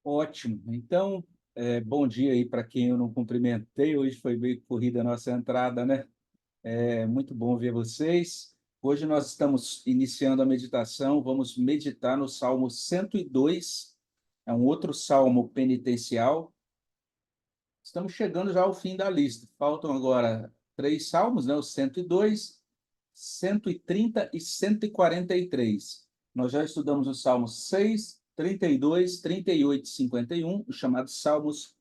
Ótimo. Então, bom dia aí para quem eu não cumprimentei. Hoje foi meio corrida a nossa entrada, né? É muito bom ver vocês. Hoje nós estamos iniciando a meditação. Vamos meditar no Salmo 102. É um outro salmo penitencial. Estamos chegando já ao fim da lista. Faltam agora três salmos, né? O 102, 130 e 143. Nós já estudamos os salmos 6, 32, 38 e 51, os chamados salmos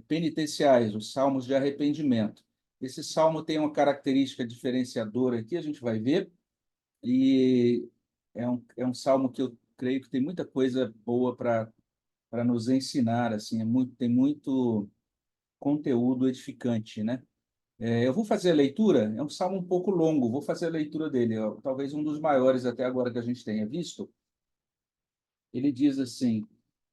penitenciais, os salmos de arrependimento. Esse salmo tem uma característica diferenciadora aqui, a gente vai ver, e é um salmo que eu creio que tem muita coisa boa para nos ensinar, assim, tem muito conteúdo edificante, né? Eu vou fazer a leitura, é um salmo um pouco longo, vou fazer a leitura dele, ó, talvez um dos maiores até agora que a gente tenha visto. Ele diz assim: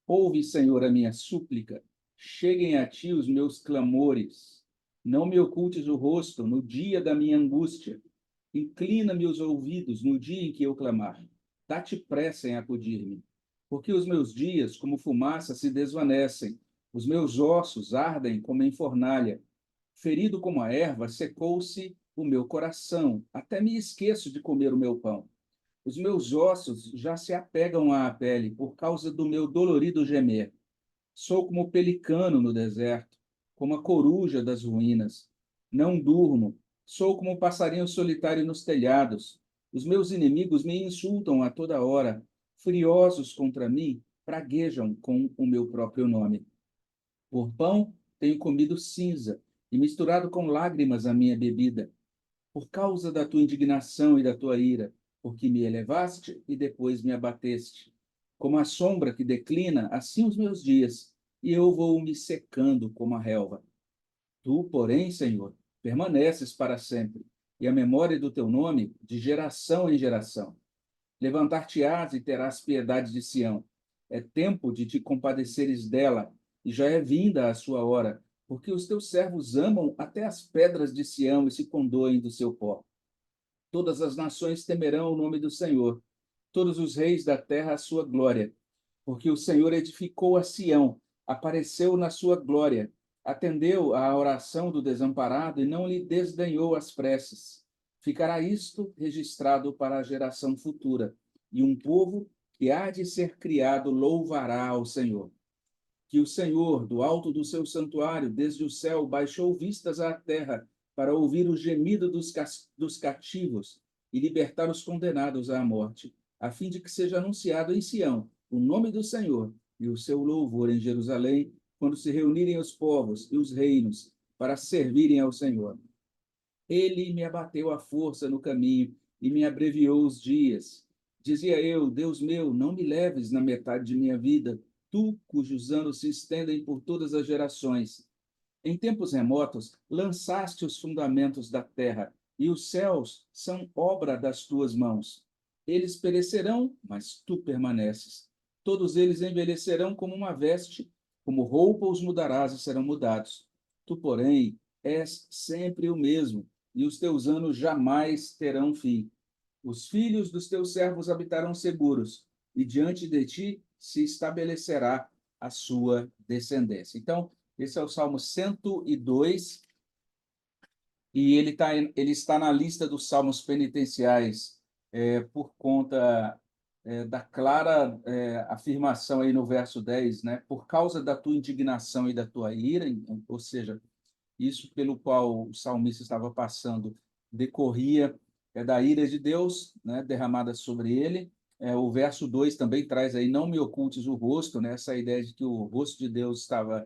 Ouve, Senhor, a minha súplica, cheguem a ti os meus clamores. Não me ocultes o rosto no dia da minha angústia. Inclina-me os ouvidos no dia em que eu clamar. Dá-te pressa em acudir-me. Porque os meus dias, como fumaça, se desvanecem. Os meus ossos ardem como em fornalha. Ferido como a erva, secou-se o meu coração. Até me esqueço de comer o meu pão. Os meus ossos já se apegam à pele por causa do meu dolorido gemer. Sou como o pelicano no deserto, como a coruja das ruínas. Não durmo, sou como o passarinho solitário nos telhados. Os meus inimigos me insultam a toda hora. Furiosos contra mim, praguejam com o meu próprio nome. Por pão tenho comido cinza e misturado com lágrimas a minha bebida por causa da tua indignação e da tua ira, porque me elevaste e depois me abateste. Como a sombra que declina, assim os meus dias, e eu vou me secando como a relva. Tu, porém, Senhor, permaneces para sempre, e a memória do teu nome de geração em geração. Levantar-te-ás e terás piedade de Sião. É tempo de te compadeceres dela, e já é vinda a sua hora, porque os teus servos amam até as pedras de Sião e se condoem do seu pó. Todas as nações temerão o nome do Senhor, todos os reis da terra a sua glória, porque o Senhor edificou a Sião, apareceu na sua glória, atendeu à oração do desamparado e não lhe desdenhou as preces. Ficará isto registrado para a geração futura, e um povo que há de ser criado louvará ao Senhor. Que o Senhor, do alto do seu santuário, desde o céu, baixou vistas à terra para ouvir o gemido dos cativos e libertar os condenados à morte, a fim de que seja anunciado em Sião o nome do Senhor e o seu louvor em Jerusalém, quando se reunirem os povos e os reinos para servirem ao Senhor. Ele me abateu à força no caminho e me abreviou os dias. Dizia eu, Deus meu, não me leves na metade de minha vida, tu cujos anos se estendem por todas as gerações. Em tempos remotos, lançaste os fundamentos da terra, e os céus são obra das tuas mãos. Eles perecerão, mas tu permaneces. Todos eles envelhecerão como uma veste, como roupa os mudarás e serão mudados. Tu, porém, és sempre o mesmo, e os teus anos jamais terão fim. Os filhos dos teus servos habitarão seguros, e diante de ti se estabelecerá a sua descendência. Então, esse é o Salmo 102, e ele está na lista dos salmos penitenciais por conta da clara afirmação aí no verso 10, né? Por causa da tua indignação e da tua ira, ou seja, isso pelo qual o salmista estava passando decorria da ira de Deus, né, derramada sobre ele. O verso 2 também traz aí, não me ocultes o rosto, né, essa ideia de que o rosto de Deus estava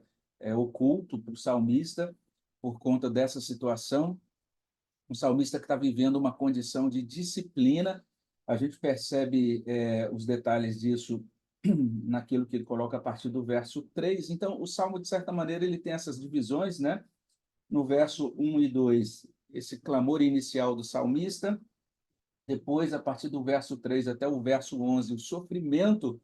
oculto para o salmista por conta dessa situação. Um salmista que está vivendo uma condição de disciplina, a gente percebe os detalhes disso naquilo que ele coloca a partir do verso 3. Então, o Salmo, de certa maneira, ele tem essas divisões, né? No verso 1 e 2, esse clamor inicial do salmista, depois, a partir do verso 3 até o verso 11, o sofrimento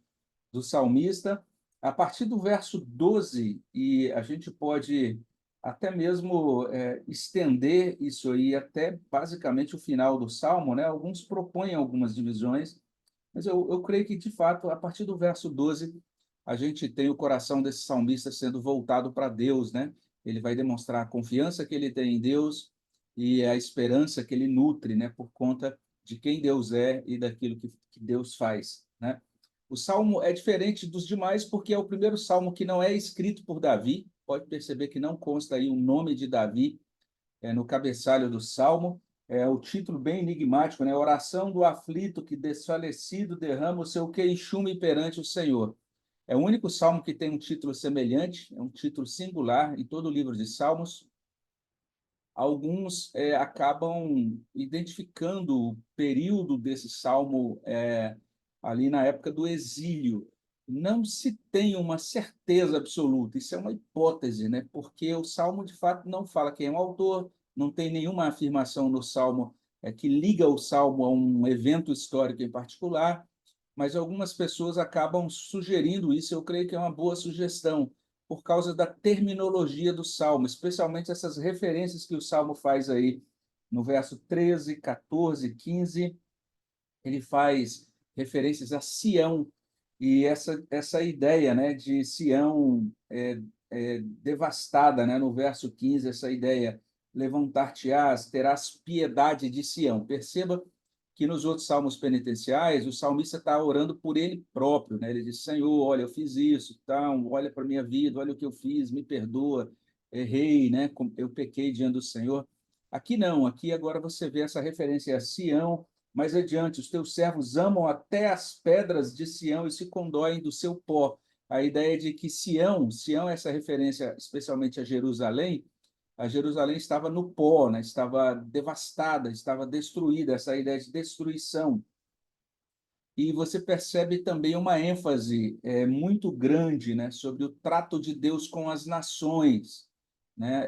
do salmista, a partir do verso 12, e a gente pode até mesmo estender isso aí até basicamente o final do salmo, né? Alguns propõem algumas divisões, mas eu creio que, de fato, a partir do verso 12, a gente tem o coração desse salmista sendo voltado para Deus, né? Ele vai demonstrar a confiança que ele tem em Deus e a esperança que ele nutre, né, por conta de quem Deus é e daquilo que Deus faz, né? O salmo é diferente dos demais porque é o primeiro salmo que não é escrito por Davi. Pode perceber que não consta aí o nome de Davi no cabeçalho do salmo. É o título bem enigmático, né? Oração do aflito que desfalecido derrama o seu queixume perante o Senhor. É o único salmo que tem um título semelhante, é um título singular em todo o livro de Salmos. Alguns acabam identificando o período desse salmo ali na época do exílio. Não se tem uma certeza absoluta, isso é uma hipótese, né? Porque o salmo, de fato, não fala quem é o autor, não tem nenhuma afirmação no salmo que liga o salmo a um evento histórico em particular, mas algumas pessoas acabam sugerindo isso, eu creio que é uma boa sugestão, por causa da terminologia do Salmo, especialmente essas referências que o Salmo faz aí no verso 13, 14, 15, ele faz referências a Sião, e essa ideia, né, de Sião devastada, né, no verso 15, essa ideia, levantar-te-ás, terás piedade de Sião. Perceba que nos outros salmos penitenciais, o salmista está orando por ele próprio, né? Ele diz: Senhor, olha, eu fiz isso, então, olha para a minha vida, olha o que eu fiz, me perdoa, errei, né? Eu pequei diante do Senhor. Aqui não, aqui agora você vê essa referência a Sião, mais adiante, os teus servos amam até as pedras de Sião e se condoem do seu pó. A ideia de que Sião é essa referência especialmente a Jerusalém estava no pó, né? Estava devastada, estava destruída, essa ideia de destruição. E você percebe também uma ênfase muito grande, né, sobre o trato de Deus com as nações, né?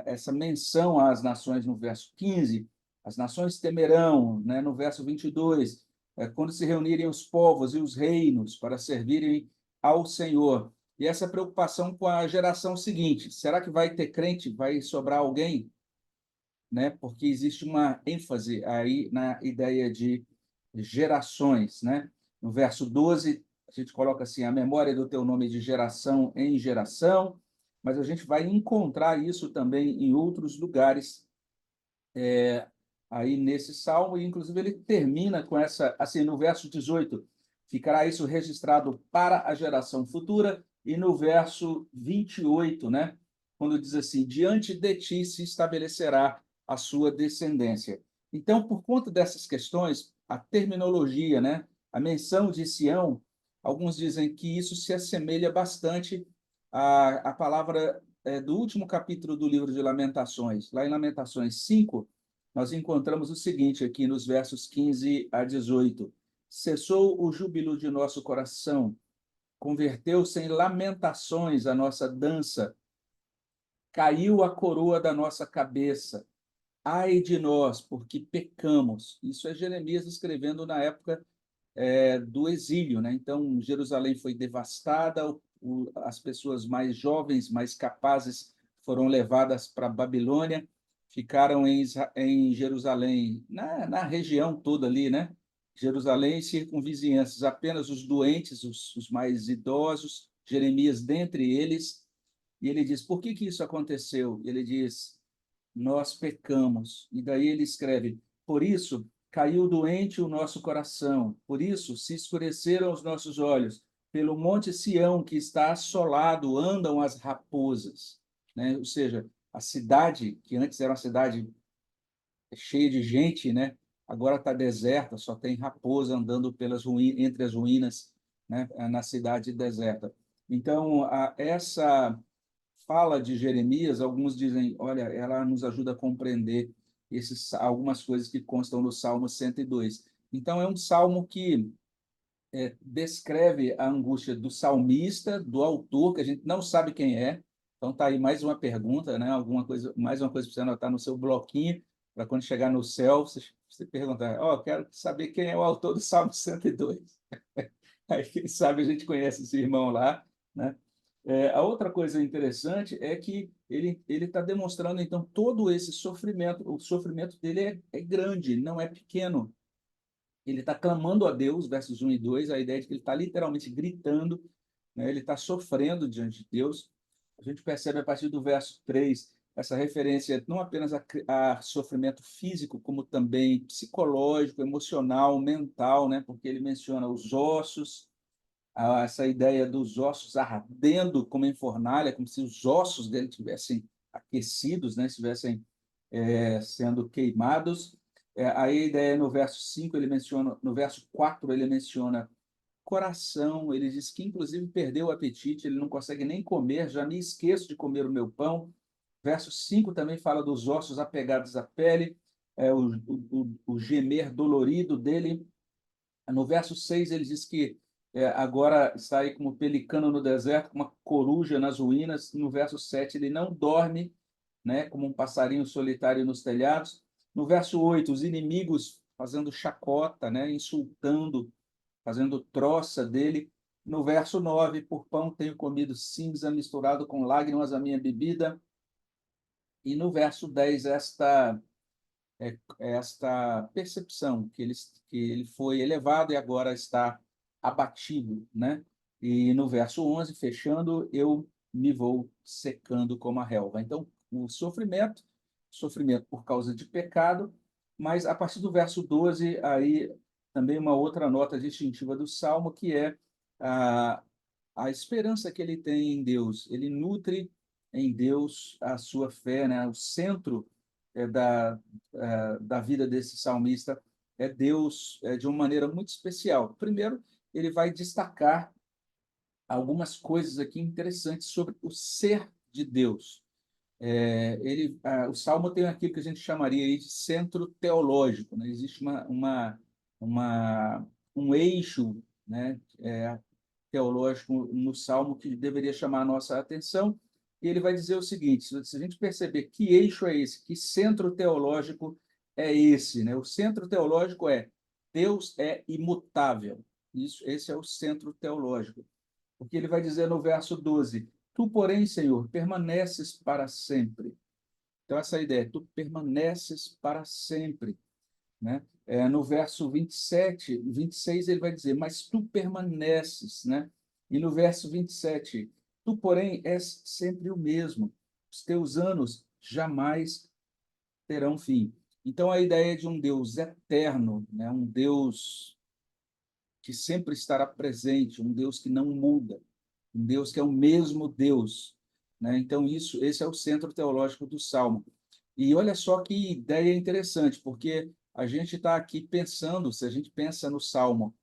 Essa menção às nações no verso 15, as nações temerão, né, no verso 22, quando se reunirem os povos e os reinos para servirem ao Senhor. E essa preocupação com a geração seguinte, será que vai ter crente, vai sobrar alguém, né? Porque existe uma ênfase aí na ideia de gerações, né? No verso 12, a gente coloca assim: a memória do teu nome de geração em geração, mas a gente vai encontrar isso também em outros lugares aí nesse salmo, e inclusive ele termina com essa, assim, no verso 18, ficará isso registrado para a geração futura, e no verso 28, né, quando diz assim: diante de ti se estabelecerá a sua descendência. Então, por conta dessas questões, a terminologia, né, a menção de Sião, alguns dizem que isso se assemelha bastante à palavra do último capítulo do livro de Lamentações. Lá em Lamentações 5, nós encontramos o seguinte aqui nos versos 15 a 18: cessou o júbilo de nosso coração, converteu-se em lamentações a nossa dança, caiu a coroa da nossa cabeça. Ai de nós, porque pecamos. Isso é Jeremias escrevendo na época do exílio, né? Então, Jerusalém foi devastada, as pessoas mais jovens, mais capazes, foram levadas para a Babilônia, ficaram em Jerusalém, na região toda ali, né? Jerusalém e circunvizinhanças, apenas os doentes, os mais idosos, Jeremias dentre eles, e ele diz: por que isso aconteceu? Ele diz: nós pecamos. E daí ele escreve: por isso caiu doente o nosso coração, por isso se escureceram os nossos olhos. Pelo monte Sião, que está assolado, andam as raposas. Né? Ou seja, a cidade, que antes era uma cidade cheia de gente, né? Agora está deserta, só tem raposa andando entre as ruínas, né? Na cidade deserta. Então, essa fala de Jeremias, alguns dizem: olha, ela nos ajuda a compreender algumas coisas que constam no Salmo 102. Então, é um salmo que descreve a angústia do salmista, do autor, que a gente não sabe quem é. Então, está aí mais uma pergunta, né? Alguma coisa, mais uma coisa para você anotar no seu bloquinho, para quando chegar no céu, você perguntar: ó, quero saber quem é o autor do Salmo 102. Aí, quem sabe, a gente conhece esse irmão lá, né? A outra coisa interessante é que ele está demonstrando, então, todo esse sofrimento. O sofrimento dele é grande, não é pequeno. Ele está clamando a Deus, versos 1 e 2, a ideia de que ele está literalmente gritando, né? Ele está sofrendo diante de Deus. A gente percebe a partir do verso 3 essa referência não apenas a sofrimento físico, como também psicológico, emocional, mental, né? Porque ele menciona os ossos, essa ideia dos ossos ardendo como em fornalha, como se os ossos dele tivessem aquecidos, né? Estivessem sendo queimados. Aí a ideia no verso 5 ele menciona, no verso 4 ele menciona coração, ele diz que inclusive perdeu o apetite, ele não consegue nem comer, já me esqueço de comer o meu pão. Verso 5 também fala dos ossos apegados à pele, o gemer dolorido dele. No verso 6 ele diz que agora está aí como pelicano no deserto, como uma coruja nas ruínas. No verso 7 ele não dorme, né, como um passarinho solitário nos telhados. No verso 8 os inimigos fazendo chacota, né, insultando, fazendo troça dele. No verso 9 por pão tenho comido cinza misturado com lágrimas a minha bebida. E no verso 10 esta percepção que ele foi elevado e agora está abatido, né? E no verso 11 fechando, eu me vou secando como a relva. Então, o sofrimento por causa de pecado, mas a partir do verso 12, aí também uma outra nota distintiva do Salmo, que é a, a esperança que ele tem em Deus. Ele nutre em Deus a sua fé, né? O centro da vida desse salmista é Deus de uma maneira muito especial. Primeiro, ele vai destacar algumas coisas aqui interessantes sobre o ser de Deus. O Salmo tem aquilo que a gente chamaria aí de centro teológico, né? Existe uma, um eixo, né, teológico no Salmo que deveria chamar a nossa atenção, e ele vai dizer o seguinte: se a gente perceber que eixo é esse, que centro teológico é esse, né? O centro teológico é Deus é imutável. Esse é o centro teológico. Porque ele vai dizer no verso 12: Tu, porém, Senhor, permaneces para sempre. Então, essa ideia, tu permaneces para sempre, né? No verso 27, 26, ele vai dizer, mas tu permaneces, né? E no verso 27, tu, porém, és sempre o mesmo, os teus anos jamais terão fim. Então, a ideia de um Deus eterno, né? Um Deus que sempre estará presente, um Deus que não muda, um Deus que é o mesmo Deus, né? Então, esse é o centro teológico do Salmo. E olha só que ideia interessante, porque a gente está aqui pensando, se a gente pensa no Salmo,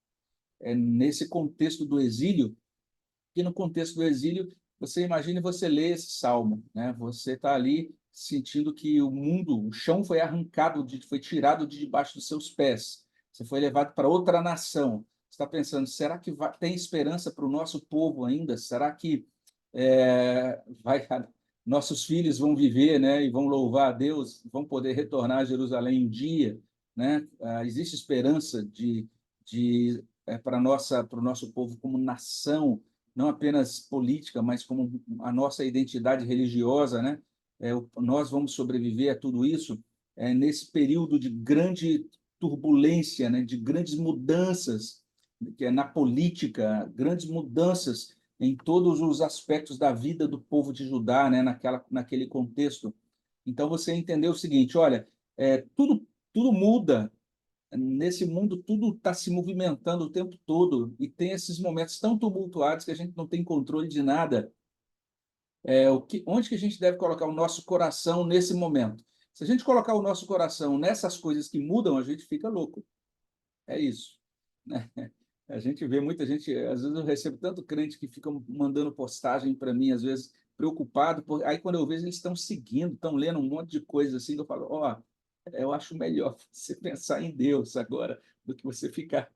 nesse contexto do exílio, que no contexto do exílio, você imagine você ler esse Salmo, né? Você está ali sentindo que o mundo, o chão foi arrancado, foi tirado de debaixo dos seus pés. Você foi levado para outra nação. Você está pensando, será que tem esperança para o nosso povo ainda? Será que nossos filhos vão viver, né, e vão louvar a Deus, vão poder retornar a Jerusalém um dia, né? Existe esperança para o nosso povo como nação, não apenas política, mas como a nossa identidade religiosa, né? Nós vamos sobreviver a tudo isso nesse período de grande turbulência, né? De grandes mudanças, que é na política, grandes mudanças em todos os aspectos da vida do povo de Judá, né? Naquele contexto. Então você entendeu o seguinte: olha, tudo muda, nesse mundo tudo está se movimentando o tempo todo e tem esses momentos tão tumultuados que a gente não tem controle de nada. Onde que a gente deve colocar o nosso coração nesse momento? Se a gente colocar o nosso coração nessas coisas que mudam, a gente fica louco. É isso, né? A gente vê muita gente, às vezes eu recebo tanto crente que ficam mandando postagem para mim, às vezes preocupado, aí quando eu vejo eles estão seguindo, estão lendo um monte de coisa assim, que eu falo, ó, eu acho melhor você pensar em Deus agora do que você ficar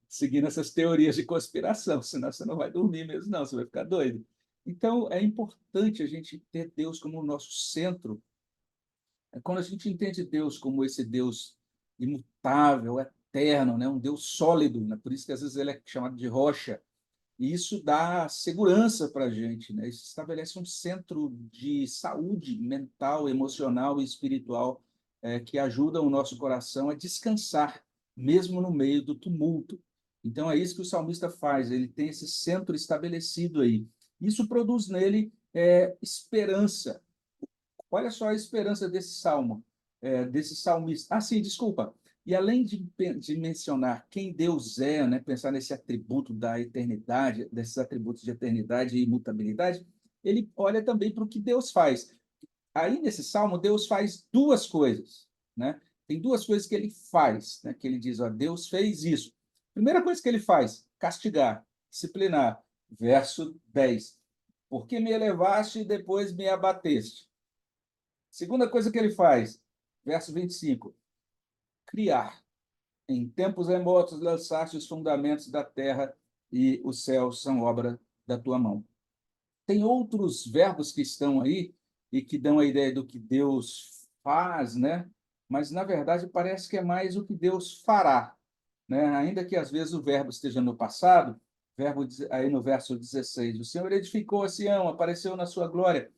seguindo essas teorias de conspiração, senão você não vai dormir mesmo, não, você vai ficar doido. Então, é importante a gente ter Deus como o nosso centro. Quando a gente entende Deus como esse Deus imutável, eterno, né? Um Deus sólido, né? Por isso que às vezes ele é chamado de rocha, e isso dá segurança para a gente, né? Isso estabelece um centro de saúde mental, emocional e espiritual que ajuda o nosso coração a descansar, mesmo no meio do tumulto. Então, é isso que o salmista faz, ele tem esse centro estabelecido aí. Isso produz nele esperança. Olha só a esperança desse salmo, desse salmista. Ah, sim, desculpa. E além de mencionar quem Deus é, né, pensar nesse atributo da eternidade, desses atributos de eternidade e imutabilidade, ele olha também para o que Deus faz. Aí, nesse salmo, Deus faz duas coisas, né? Tem duas coisas que ele faz, né? Que ele diz, ó, Deus fez isso. Primeira coisa que ele faz, castigar, disciplinar. Verso 10. Por que me elevaste e depois me abateste? Segunda coisa que ele faz, verso 25. Criar. Em tempos remotos lançaste os fundamentos da terra e os céus são obra da tua mão. Tem outros verbos que estão aí e que dão a ideia do que Deus faz, né? Mas, na verdade, parece que é mais o que Deus fará, né? Ainda que, às vezes, o verbo esteja no passado, verbo aí no verso 16, o Senhor edificou a Sião, apareceu na sua glória.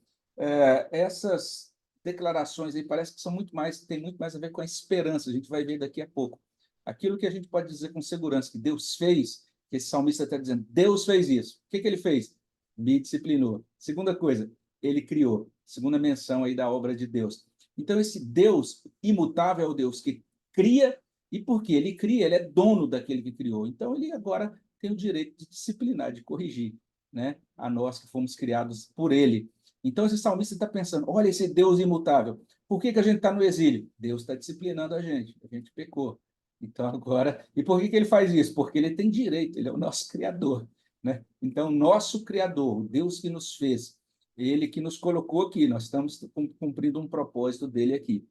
Essas declarações aí parece que são muito mais, tem muito mais a ver com a esperança, a gente vai ver daqui a pouco. Aquilo que a gente pode dizer com segurança, que Deus fez, que esse salmista está dizendo, Deus fez isso. O que ele fez? Me disciplinou. Segunda coisa, ele criou. Segunda menção aí da obra de Deus. Então, esse Deus imutável é o Deus que cria, e porque ele cria, ele é dono daquele que criou. Então, ele agora tem o direito de disciplinar, de corrigir, né? A nós que fomos criados por ele. Então, esse salmista está pensando: olha esse Deus imutável. Por que a gente está no exílio? Deus está disciplinando a gente pecou. Então, agora. E por que ele faz isso? Porque ele tem direito, ele é o nosso criador, né? Então, nosso Criador, o Deus que nos fez, ele que nos colocou aqui, nós estamos cumprindo um propósito dele aqui.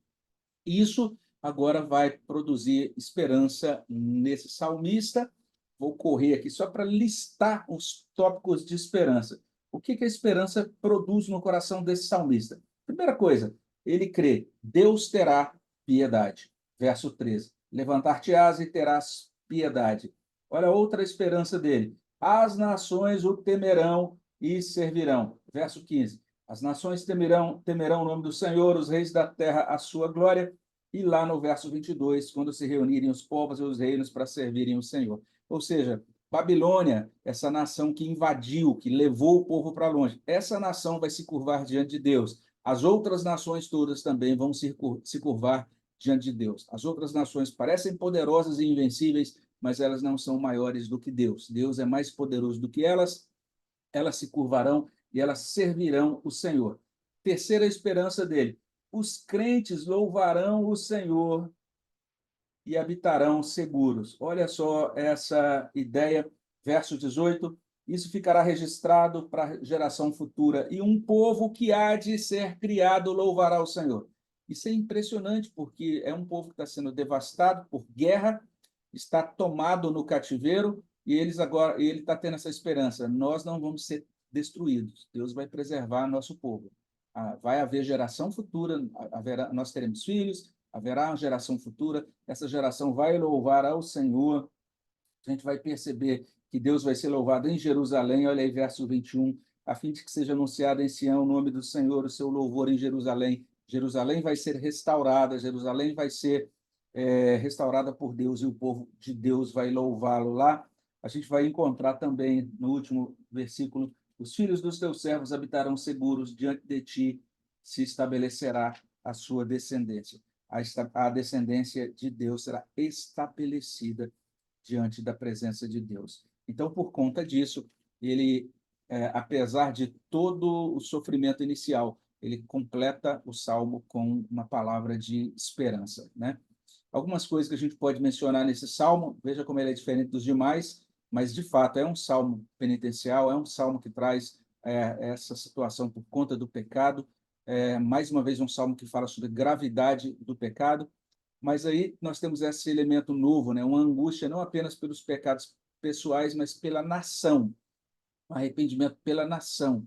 Isso agora vai produzir esperança nesse salmista. Vou correr aqui só para listar os tópicos de esperança. O que a esperança produz no coração desse salmista? Primeira coisa, ele crê, Deus terá piedade. Verso 13. Levantar-te-ás e terás piedade. Olha a outra esperança dele. As nações o temerão e servirão. Verso 15. As nações temerão o nome do Senhor, os reis da terra a sua glória. E lá no verso 22, quando se reunirem os povos e os reinos para servirem o Senhor. Ou seja, Babilônia, essa nação que invadiu, que levou o povo para longe, essa nação vai se curvar diante de Deus. As outras nações todas também vão se curvar diante de Deus. As outras nações parecem poderosas e invencíveis, mas elas não são maiores do que Deus. Deus é mais poderoso do que elas se curvarão e elas servirão o Senhor. Terceira esperança dele: os crentes louvarão o Senhor e habitarão seguros. Olha só essa ideia, verso 18. Isso ficará registrado para a geração futura, e um povo que há de ser criado louvará o Senhor. Isso é impressionante, porque é um povo que está sendo devastado por guerra, está tomado no cativeiro, e ele está tendo essa esperança: nós não vamos ser destruídos, Deus vai preservar nosso povo. Vai haver geração futura, nós teremos filhos, haverá uma geração futura, essa geração vai louvar ao Senhor, a gente vai perceber que Deus vai ser louvado em Jerusalém, olha aí verso 21, a fim de que seja anunciado em Sião o nome do Senhor, o seu louvor em Jerusalém. Jerusalém vai ser restaurada, Jerusalém vai ser restaurada por Deus, e o povo de Deus vai louvá-lo lá. A gente vai encontrar também, no último versículo, os filhos dos teus servos habitarão seguros, diante de ti se estabelecerá a sua descendência. A descendência de Deus será estabelecida diante da presença de Deus. Então, por conta disso, ele, apesar de todo o sofrimento inicial, ele completa o salmo com uma palavra de esperança, né? Algumas coisas que a gente pode mencionar nesse salmo, veja como ele é diferente dos demais, mas de fato é um salmo penitencial, é um salmo que traz essa situação por conta do pecado. Mais uma vez, um salmo que fala sobre a gravidade do pecado, mas aí nós temos esse elemento novo, né? Uma angústia não apenas pelos pecados pessoais, mas pela nação, arrependimento pela nação.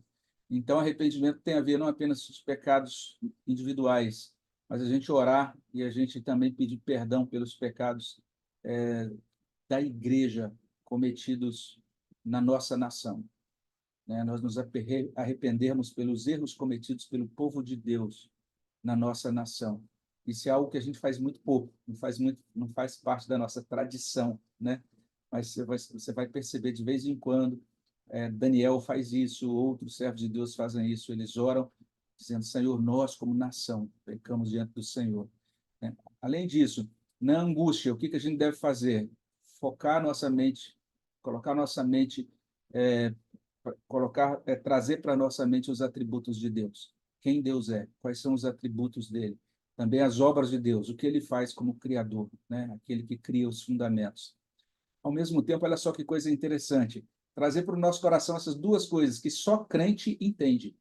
Então, arrependimento tem a ver não apenas com os pecados individuais, mas a gente orar e a gente também pedir perdão pelos pecados da igreja cometidos na nossa nação, né? Nós nos arrependermos pelos erros cometidos pelo povo de Deus na nossa nação. Isso é algo que a gente faz muito pouco, não faz parte da nossa tradição, né? mas você vai perceber de vez em quando, Daniel faz isso, outros servos de Deus fazem isso, eles oram dizendo, Senhor, nós como nação pecamos diante do Senhor, né? Além disso, na angústia, o que que a gente deve fazer? Focar nossa mente, colocar nossa mente, é, trazer para nossa mente os atributos de Deus. Quem Deus é, quais são os atributos dele. Também as obras de Deus, o que ele faz como criador, né? Aquele que cria os fundamentos. Ao mesmo tempo, olha só que coisa interessante, trazer para o nosso coração essas duas coisas que só crente entende.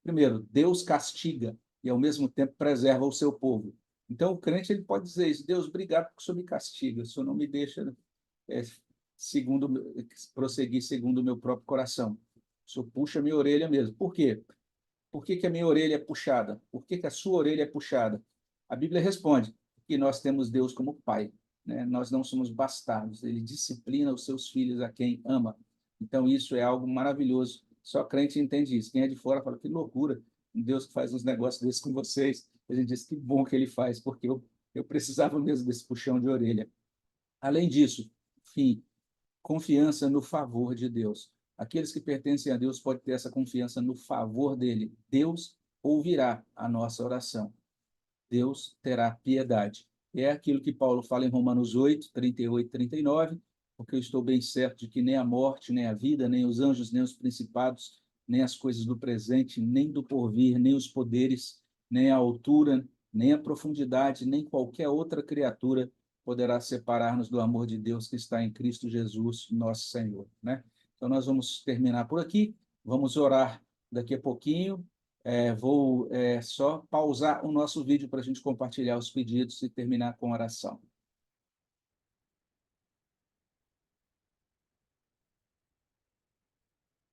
Primeiro, Deus castiga e, ao mesmo tempo, preserva o seu povo. Então, o crente ele pode dizer isso, Deus, obrigado porque o Senhor me castiga, o Senhor não me deixa é, segundo, prosseguir segundo o meu próprio coração. O Senhor puxa a minha orelha mesmo. Por quê? Por que que a minha orelha é puxada? Por que que a sua orelha é puxada? A Bíblia responde que nós temos Deus como Pai, né? Nós não somos bastardos. Ele disciplina os seus filhos a quem ama. Então, isso é algo maravilhoso. Só crente entende isso. Quem é de fora fala, que loucura, um Deus que faz uns negócios desses com vocês. A gente diz, que bom que ele faz, porque eu precisava mesmo desse puxão de orelha. Além disso, enfim, confiança no favor de Deus. Aqueles que pertencem a Deus podem ter essa confiança no favor dele. Deus ouvirá a nossa oração. Deus terá piedade. É aquilo que Paulo fala em Romanos 8, 38 e 39, porque eu estou bem certo de que nem a morte, nem a vida, nem os anjos, nem os principados, nem as coisas do presente, nem do porvir, nem os poderes, nem a altura, nem a profundidade, nem qualquer outra criatura poderá separar-nos do amor de Deus que está em Cristo Jesus, nosso Senhor, né? Então, nós vamos terminar por aqui, vamos orar daqui a pouquinho, vou só pausar o nosso vídeo para a gente compartilhar os pedidos e terminar com oração.